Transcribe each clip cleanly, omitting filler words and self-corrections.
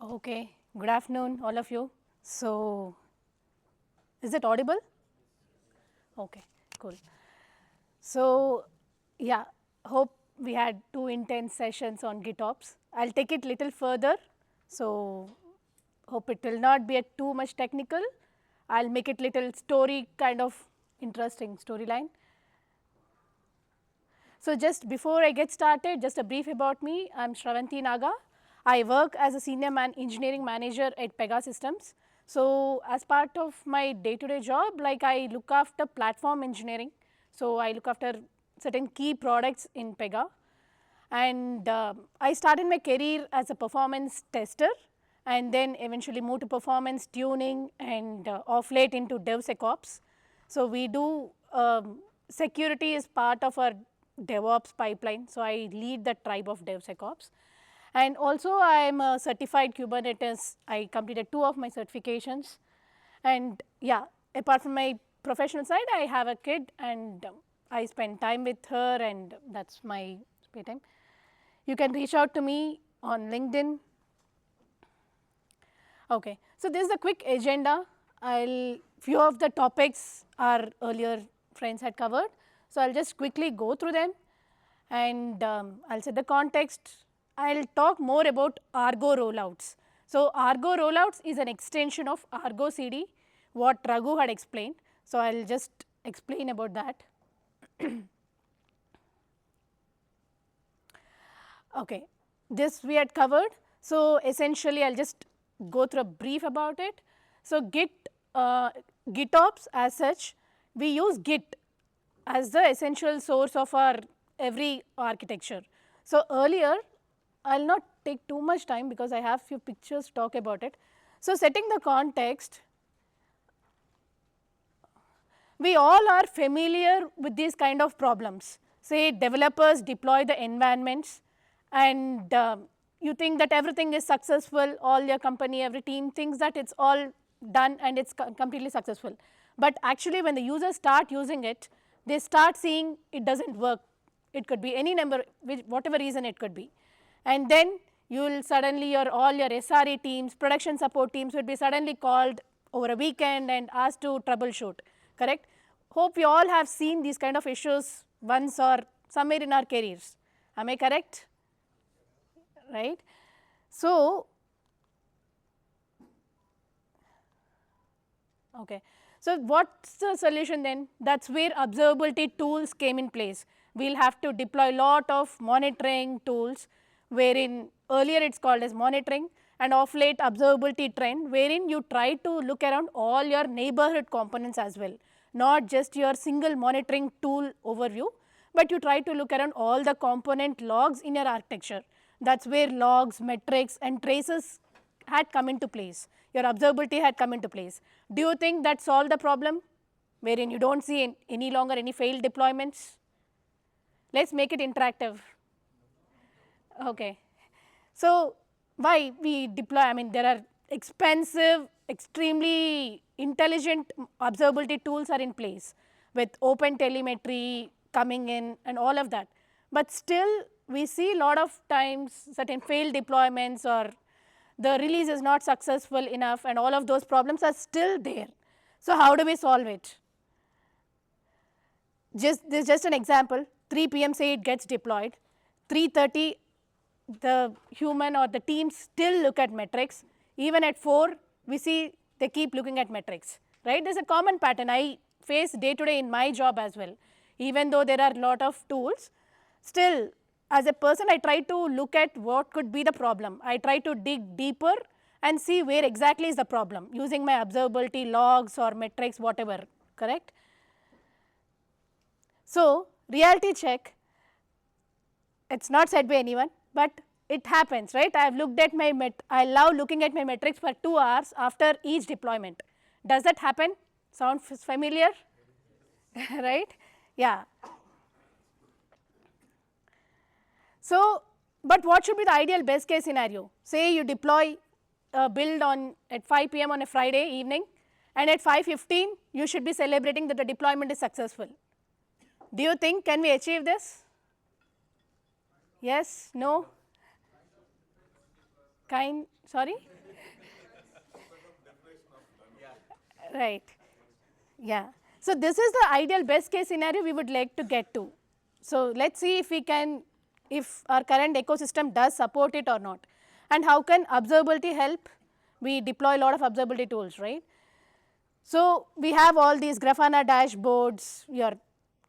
Okay, good afternoon, all of you. So, is it audible? Okay, cool. So, yeah, hope we had 2 intense sessions on GitOps. I'll take it little further. So, hope it will not be too much technical. I'll make it little story kind of interesting storyline. So just before I get started, just a brief about me. I'm Sravanthi Naga. I work as a senior engineering manager at Pega Systems. So as part of my day-to-day job, like I look after platform engineering. So I look after certain key products in Pega. And I started my career as a performance tester and then eventually moved to performance tuning and off late into DevSecOps. So we do security is part of our DevOps pipeline. So I lead the tribe of DevSecOps. And also I am a certified Kubernetes. I completed 2 of my certifications. And yeah, apart from my professional side, I have a kid and I spend time with her and that's my spare time. You can reach out to me on LinkedIn. Okay, so this is a quick agenda. Few of the topics our earlier friends had covered. So I'll just quickly go through them and I'll set the context. I'll talk more about Argo rollouts. So Argo rollouts is an extension of Argo CD, what Raghu had explained. So I'll just explain about that. Okay, this we had covered. So essentially, I'll just go through a brief about it. So GitOps as such, we use Git as the essential source of our every architecture. So earlier, I'll not take too much time because I have few pictures to talk about it. So setting the context, we all are familiar with these kind of problems. Say developers deploy the environments and you think that everything is successful, all your company, every team thinks that it's all done and it's completely successful. But actually when the users start using it, they start seeing it doesn't work. It could be any number, whatever reason it could be. And then you will suddenly all your SRE teams, production support teams will be suddenly called over a weekend and asked to troubleshoot, correct? Hope we all have seen these kind of issues once or somewhere in our careers. Am I correct? Right? So, okay. So what's the solution then? That's where observability tools came in place. We'll have to deploy lot of monitoring tools wherein earlier it's called as monitoring and of late observability trend wherein you try to look around all your neighborhood components as well, not just your single monitoring tool overview, but you try to look around all the component logs in your architecture. That's where logs, metrics and traces had come into place. Your observability had come into place. Do you think that solved the problem wherein you don't see any longer any failed deployments? Let's make it interactive. Okay. So why we deploy? I mean, there are expensive, extremely intelligent observability tools are in place with open telemetry coming in and all of that. But still, we see a lot of times certain failed deployments or the release is not successful enough and all of those problems are still there. So how do we solve it? This is just an example. 3 p.m. say it gets deployed. 3:30 the human or the team still look at metrics. Even at 4 we see they keep looking at metrics, right? There's a common pattern I face day to day in my job as well. Even though there are a lot of tools, still as a person I try to look at what could be the problem. I try to dig deeper and see where exactly is the problem using my observability logs or metrics, whatever, correct? So reality check, it's not said by anyone, but it happens, right? I've looked at I love looking at my metrics for 2 hours after each deployment. Does that happen? Sound familiar? Right? Yeah. So, but what should be the ideal best case scenario? Say you deploy a build at 5 p.m. on a Friday evening and at 5:15 you should be celebrating that the deployment is successful. Do you think can we achieve this? Yes? No? Sorry? Right. Yeah. So this is the ideal best case scenario we would like to get to. So let's see if we can, if our current ecosystem does support it or not. And how can observability help? We deploy a lot of observability tools, right? So we have all these Grafana dashboards, your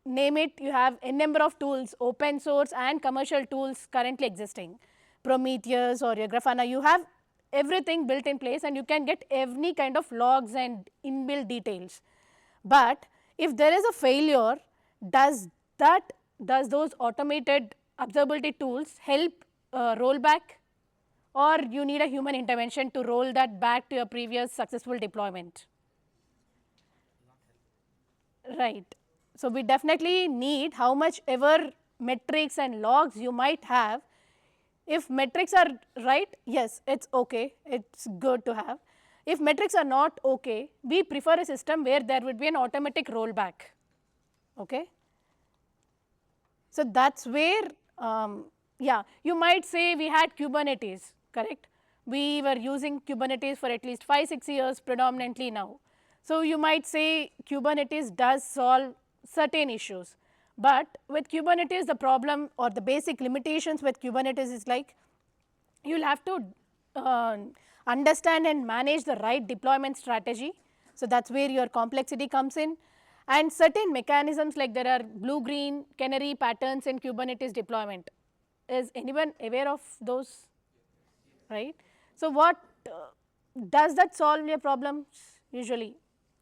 name it, you have a number of tools, open source and commercial tools currently existing. Prometheus or your Grafana, you have everything built in place and you can get any kind of logs and inbuilt details. But if there is a failure, does that, does those automated observability tools help roll back, or you need a human intervention to roll that back to your previous successful deployment? Right. So we definitely need how much ever metrics and logs you might have. If metrics are right, yes, it's okay, it's good to have. If metrics are not okay, we prefer a system where there would be an automatic rollback. Okay. So that's where, yeah, you might say we had Kubernetes, correct? We were using Kubernetes for at least 5-6 years predominantly now. So you might say Kubernetes does solve certain issues. But with Kubernetes, the problem or the basic limitations with Kubernetes is like, you'll have to uh, understand and manage the right deployment strategy. So that's where your complexity comes in. And certain mechanisms, like there are blue, green, canary patterns in Kubernetes deployment. Is anyone aware of those? Right? So what does that solve your problems usually?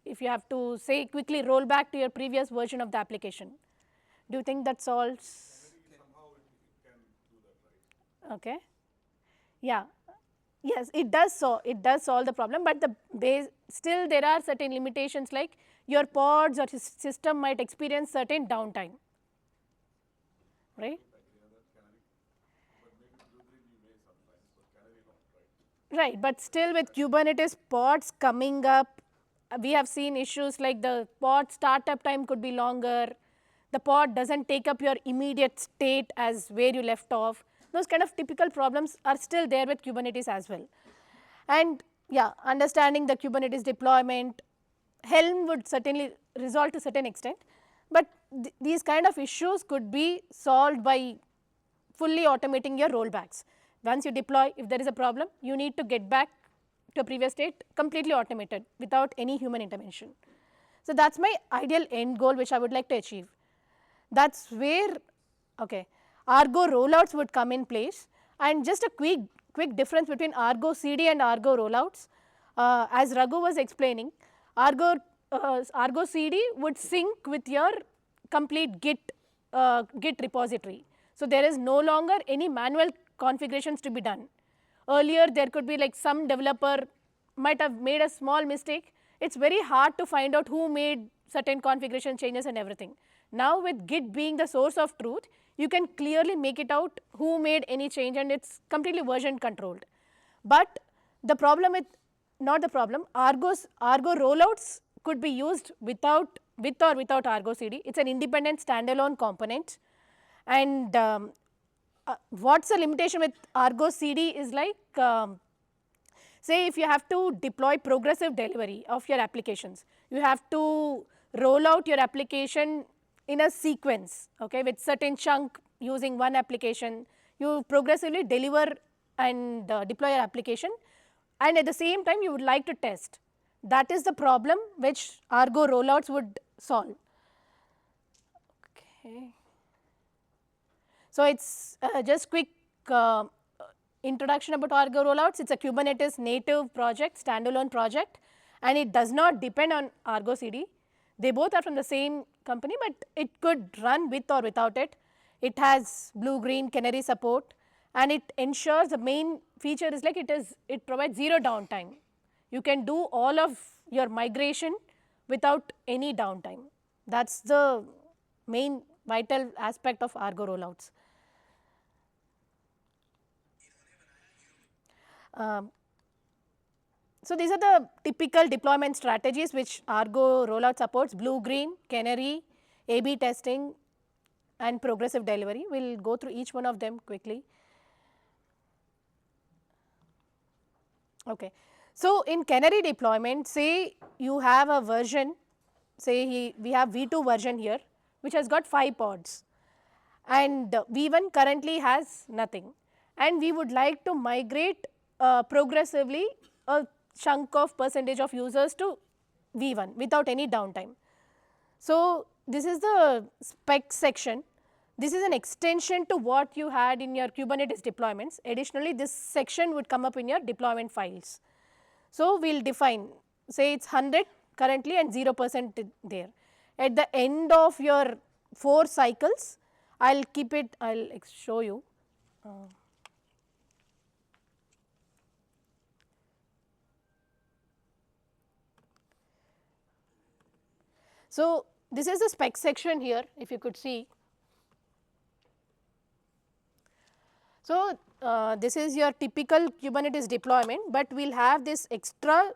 If you have to say quickly roll back to your previous version of the application, do you think that solves? Okay. Yeah. Yes, it does, so it does solve the problem, but the base, still there are certain limitations, like your pods or system might experience certain downtime, right? Right, but still with Kubernetes pods coming up, we have seen issues like the pod startup time could be longer, the pod doesn't take up your immediate state as where you left off. Those kind of typical problems are still there with Kubernetes as well. And yeah, understanding the Kubernetes deployment, Helm would certainly resolve to a certain extent, but these kind of issues could be solved by fully automating your rollbacks. Once you deploy, if there is a problem, you need to get back to a previous state completely automated without any human intervention. So that's my ideal end goal which I would like to achieve. That's where, okay, Argo rollouts would come in place. And just a quick difference between Argo CD and Argo rollouts. As Raghu was explaining, Argo CD would sync with your complete Git repository. So there is no longer any manual configurations to be done. Earlier, there could be like some developer might have made a small mistake. It's very hard to find out who made certain configuration changes and everything. Now with Git being the source of truth, you can clearly make it out who made any change, and it's completely version controlled. But the problem with, not the problem, Argo rollouts could be used with or without Argo CD. It's an independent standalone component. And what's the limitation with Argo CD is like, say if you have to deploy progressive delivery of your applications, you have to roll out your application in a sequence, okay, with certain chunk using one application. You progressively deliver and deploy your application, and at the same time you would like to test. That is the problem which Argo rollouts would solve. Okay. So it's just quick introduction about Argo rollouts. It's a Kubernetes native project, standalone project, and it does not depend on Argo CD. They both are from the same company, but it could run with or without it. It has blue, green, canary support, and it ensures the main feature is like it provides zero downtime. You can do all of your migration without any downtime. That's the main vital aspect of Argo rollouts. So these are the typical deployment strategies which Argo rollout supports: blue, green, canary, A/B testing, and progressive delivery. We'll go through each one of them quickly. Okay. So, in Canary deployment, say you have a version, say we have V2 version here, which has got 5 pods, and V1 currently has nothing, and we would like to migrate progressively a chunk of percentage of users to V1 without any downtime. So, this is the spec section. This is an extension to what you had in your Kubernetes deployments. Additionally, this section would come up in your deployment files. So, we will define, say it is 100 currently and 0% there. At the end of your 4 cycles, I will keep it, I will show you. So, this is the spec section here, if you could see. So, this is your typical Kubernetes deployment, but we will have this extra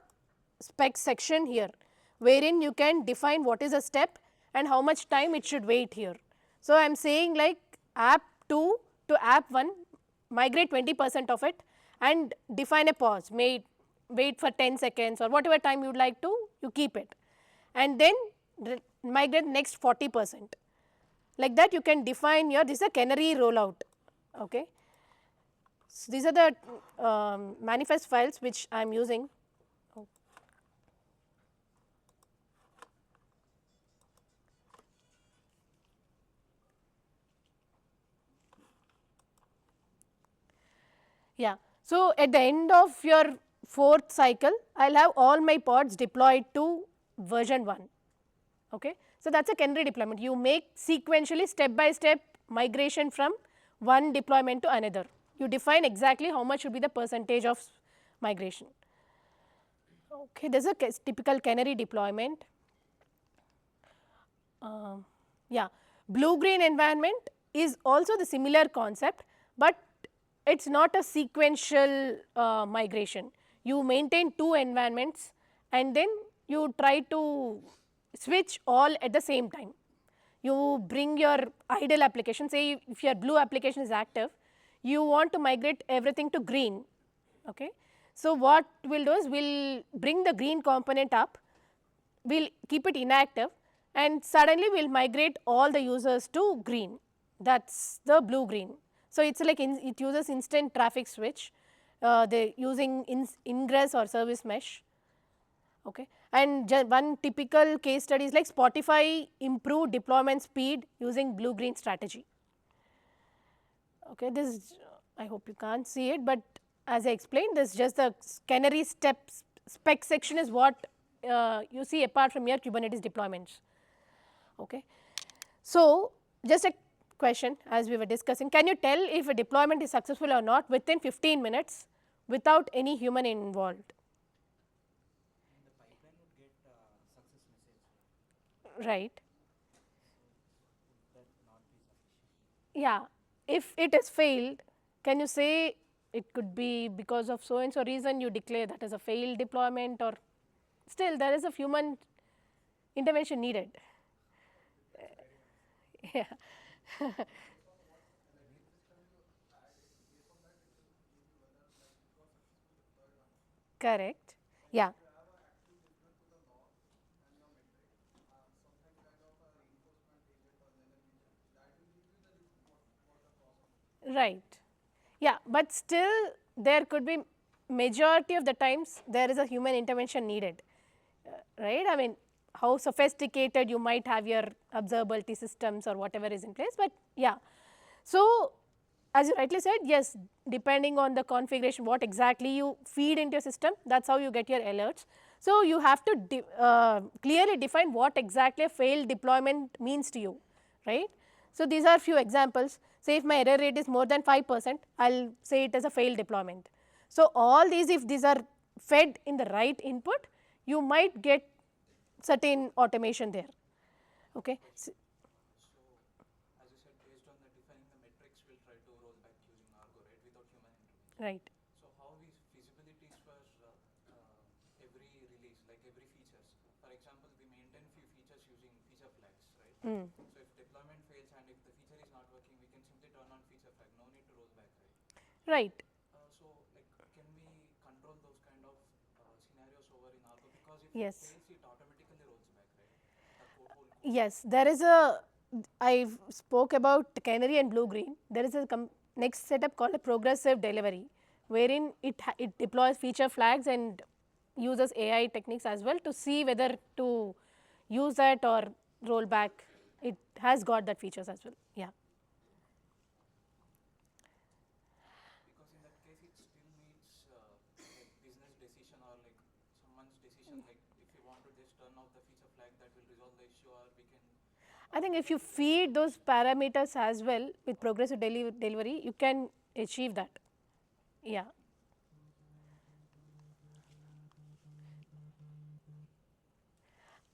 spec section here, wherein you can define what is a step and how much time it should wait here. So, I am saying like app 2 to app 1, migrate 20% of it and define a pause, may wait for 10 seconds or whatever time you would like to, you keep it, and then migrate next 40%. Like that you can define your, this is a Canary rollout. Okay. So, these are the manifest files which I am using. Yeah. So, at the end of your 4th cycle, I will have all my pods deployed to version 1. Okay. So, that is a Canary deployment. You make sequentially step by step migration from one deployment to another. You define exactly how much should be the percentage of migration. Okay. This is a typical Canary deployment. Yeah, blue-green environment is also the similar concept, but it is not a sequential migration. You maintain 2 environments and then you try to switch all at the same time. You bring your idle application, say if your blue application is active, you want to migrate everything to green. Okay. So, what we will do is we will bring the green component up, we will keep it inactive and suddenly we will migrate all the users to green, that is the blue green. So, it is like it uses instant traffic switch, they using ingress or service mesh. Okay. And one typical case study is like Spotify improved deployment speed using blue green strategy. Okay. This, I hope you can't see it, but as I explained, this just the Canary steps spec section is what you see apart from your Kubernetes deployments. Okay. So, just a question as we were discussing, can you tell if a deployment is successful or not within 15 minutes without any human involved? The pipeline would get success message. Right. So would that not be sufficient? Yeah, if it has failed, can you say it could be because of so and so reason you declare that as a failed deployment, or still there is a human intervention needed? Yeah. Correct. Yeah. Right. Yeah, but still there could be majority of the times there is a human intervention needed, right? I mean, how sophisticated you might have your observability systems or whatever is in place, but yeah. So, as you rightly said, yes, depending on the configuration, what exactly you feed into your system, that is how you get your alerts. So, you have to clearly define what exactly a failed deployment means to you, right? So, these are few examples. Say if my error rate is more than 5%, I will say it as a failed deployment. So, all these, if these are fed in the right input, you might get certain automation there. Okay. So as you said, based on the defining the metrics, we'll try to roll back using Argo, right, without human intervention. Right. So how is feasibilities for every release, like every features? For example, we maintain few features using feature flags, right? So if deployment fails and if the feature is not working, we can simply turn on feature flag, no need to roll back, right? Right. So like, can we control those kind of over in Argo because if Yes. it fails, it automatically rolls back, right? The code, whole code. Yes, there is a, I spoke about Canary and blue green. There is a next setup called a progressive delivery, wherein it deploys feature flags and uses AI techniques as well to see whether to use that or roll back. It has got that features as well. Yeah. Because in that case, it still needs like business decision or like someone's decision. Like if you want to just turn off the feature flag, that will resolve the issue, or we can. I think if you feed those parameters as well with progressive delivery, you can achieve that. Yeah.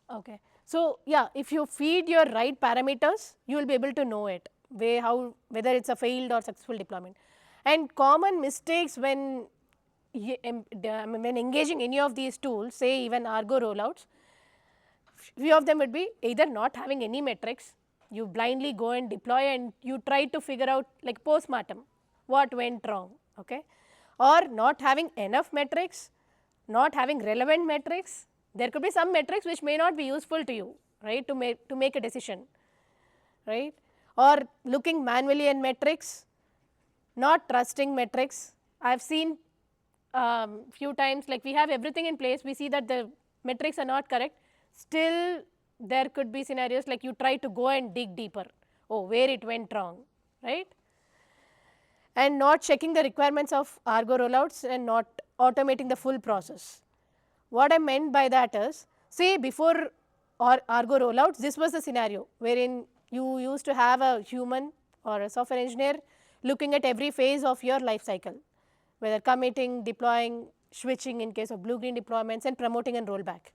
Okay. So, yeah, if you feed your right parameters, you will be able to know it, whether it's a failed or successful deployment. And common mistakes when when engaging any of these tools, say even Argo rollouts, few of them would be either not having any metrics, you blindly go and deploy and you try to figure out like postmortem what went wrong, okay, or not having enough metrics, not having relevant metrics. There could be some metrics which may not be useful to you, right, to make a decision, right, or looking manually at metrics, not trusting metrics. I've seen few times like we have everything in place, we see that the metrics are not correct, still there could be scenarios like you try to go and dig deeper, oh where it went wrong, right, and not checking the requirements of Argo rollouts and not automating the full process. What I meant by that is, say before Argo rollouts, this was the scenario wherein you used to have a human or a software engineer looking at every phase of your life cycle, whether committing, deploying, switching in case of blue-green deployments, and promoting and rollback.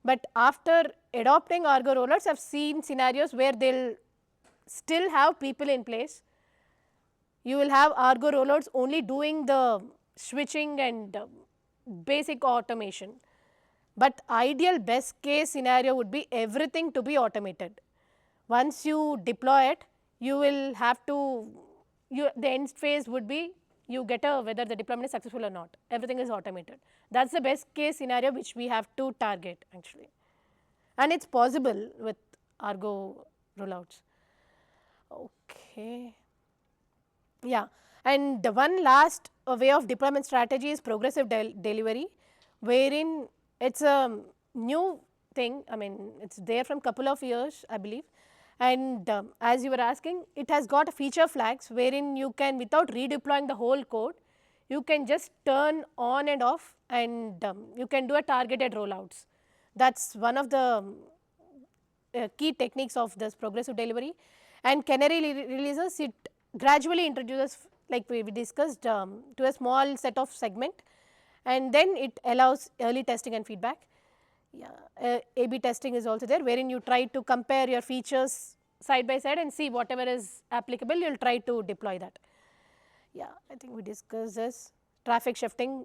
But after adopting Argo rollouts, I've seen scenarios where they'll still have people in place. You will have Argo rollouts only doing the switching and basic automation. But ideal best case scenario would be everything to be automated. Once you deploy it, you will have to, the end phase would be you get a whether the deployment is successful or not. Everything is automated. That's the best case scenario which we have to target actually. And it's possible with Argo rollouts. Okay. Yeah, and the one last way of deployment strategy is progressive delivery, wherein it's a new thing. I mean, it's there from couple of years, I believe. And as you were asking, it has got feature flags wherein you can, without redeploying the whole code, you can just turn on and off, and you can do a targeted rollouts. That's one of the key techniques of this progressive delivery. And Canary releases, it gradually introduces, like we discussed, to a small set of segment, and then it allows early testing and feedback. Yeah, A/B testing is also there, wherein you try to compare your features side by side and see whatever is applicable, you'll try to deploy that. Yeah, I think we discussed this. Traffic shifting,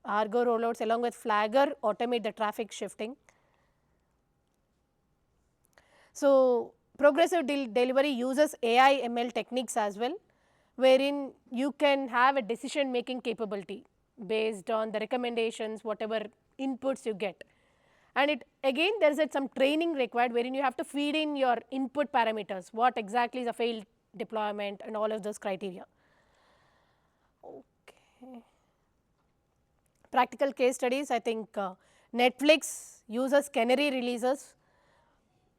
Argo rollouts along with Flagger automate the traffic shifting. So, progressive delivery uses AI ML techniques as well, wherein you can have a decision making capability based on the recommendations, whatever inputs you get. And it again there is some training required wherein you have to feed in your input parameters, what exactly is a failed deployment and all of those criteria. Okay. Practical case studies, I think Netflix uses Canary releases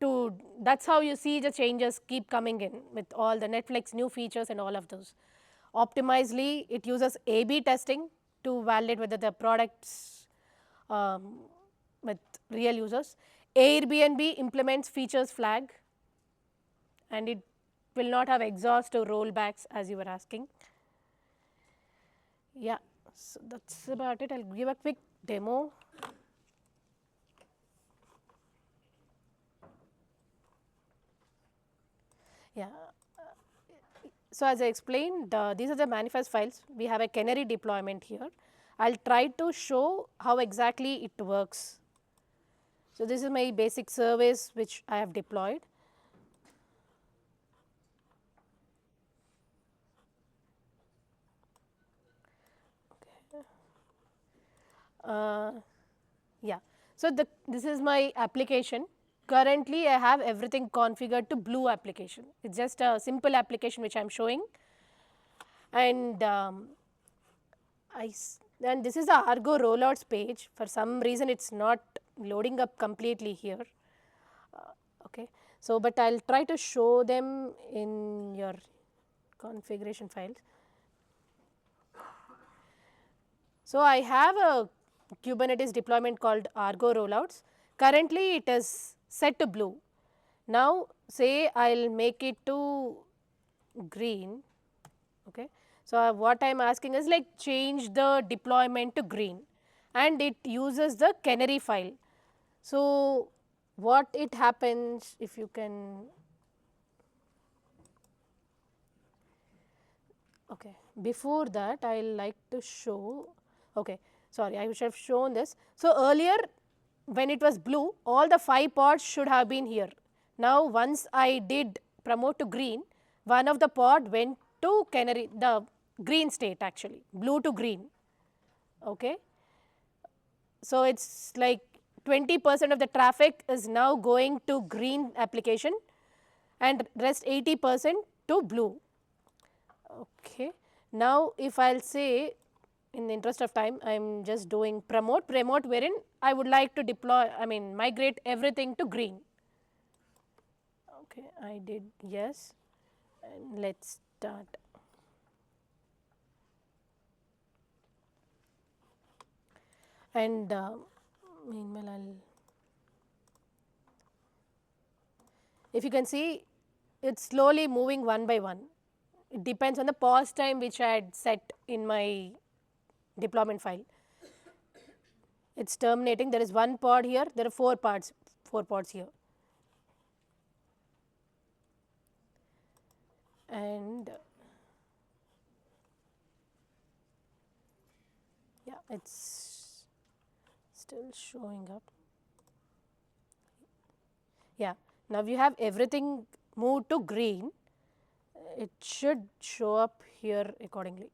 to, that's how you see the changes keep coming in with all the Netflix new features and all of those. Optimizely, it uses A/B testing to validate whether the products with real users. Airbnb implements features flag, and it will not have exhaust or rollbacks as you were asking. Yeah, so that's about it. I'll give a quick demo. Yeah. So as I explained, these are the manifest files. We have a Canary deployment here. I'll try to show how exactly it works. So this is my basic service which I have deployed. Okay. Yeah. So this is my application. Currently, I have everything configured to blue application. It's just a simple application which I'm showing. And and this is the Argo rollouts page. For some reason, it's not loading up completely here. Okay. So, but I'll try to show them in your configuration files. So, I have a Kubernetes deployment called Argo rollouts. Currently, it is set to blue. Now, say I'll make it to green. Okay. So, what I am asking is like change the deployment to green, and it uses the Canary file. So, what it happens, if you can, okay, before that I will like to show, okay, sorry, I should have shown this. So, earlier when it was blue, all the 5 pods should have been here. Now, once I did promote to green, one of the pod went to Canary, the green state actually, blue to green. Okay. So, it is like 20% of the traffic is now going to green application and rest 80% to blue. Okay. Now, if I will say, in the interest of time, I am just doing promote wherein I would like to deploy, I mean migrate everything to green. Okay, I did yes, and let's start. And meanwhile, I'll, if you can see, it's slowly moving one by one. It depends on the pause time which I had set in my deployment file. It's terminating. There is one pod here. There are 4 pods here. And yeah, it's still showing up. Yeah, now you have everything moved to green. It should show up here accordingly.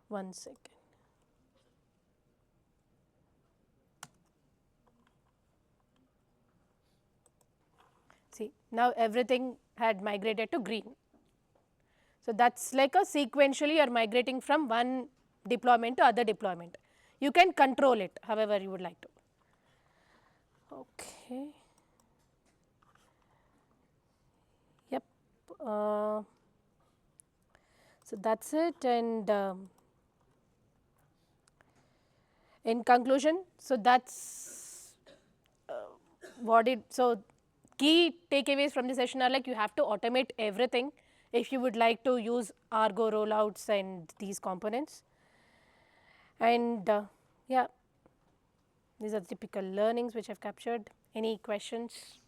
1 second. See, now everything had migrated to green. So, that is like a sequentially you are migrating from one deployment to other deployment. You can control it however you would like to. Okay. Yep. So, that is it, and in conclusion, so that is what it, so key takeaways from this session are like you have to automate everything if you would like to use Argo rollouts and these components. And yeah, these are the typical learnings which I have captured. Any questions?